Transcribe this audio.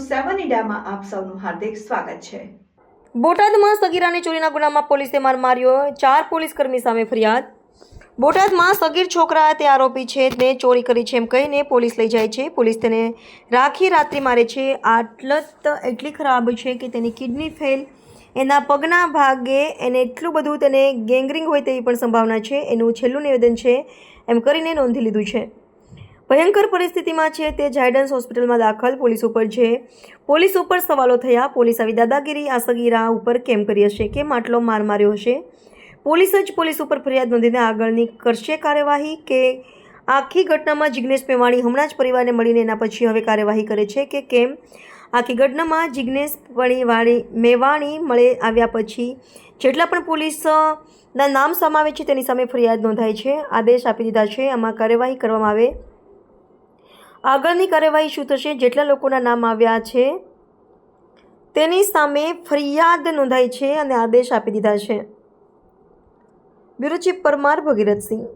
7 ઇન્ડિયામાં આપ સૌનું હાર્દિક સ્વાગત છે। બોટાદમાં સગીરાની ચોરીના ગુનામાં પોલીસે માર માર્યો, 4 પોલીસકર્મી સામે ફરિયાદ। બોટાદમાં સગીર છોકરા તે આરોપી છે, તેને ચોરી કરી છે એમ કહીને પોલીસ લઈ જાય છે। પોલીસ તેને રાખી રાત્રિ મારે છે। હાલત એટલી ખરાબ છે કે તેની કિડની ફેલ, એના પગના ભાગે એને એટલું બધું તેને ગેંગરીંગ હોય તેવી પણ સંભાવના છે। એનું છેલ્લું નિવેદન છે એમ કરીને નોંધી લીધું છે। ભયંકર પરિસ્થિતિમાં છે તે ઝાયડન્સ હોસ્પિટલમાં દાખલ। પોલીસ ઉપર સવાલો થયા। પોલીસ આવી દાદાગીરી આ સગીરા ઉપર કેમ કરી હશે? કેમ આટલો માર માર્યો હશે? પોલીસ ઉપર ફરિયાદ નોંધીને આગળની કરશે કાર્યવાહી કે આખી ઘટનામાં જિગ્નેશ મેવાણી હમણાં જ પરિવારને મળીને એના પછી હવે કાર્યવાહી કરે છે કે કેમ? આખી ઘટનામાં જિગ્નેશ મેવાણી મળે આવ્યા પછી જેટલા પણ પોલીસના નામ સામે આવે છે તેની સામે ફરિયાદ નોંધાઈ છે, આદેશ આપી દીધા છે। આમાં કાર્યવાહી કરવામાં આવે। આગળની કાર્યવાહી શું થશે? જેટલા લોકોના નામ આવ્યા છે તેની સામે ફરિયાદ નોંધાઈ છે અને આદેશ આપી દીધા છે। Bureau chief Parmar Bhagirathsinh.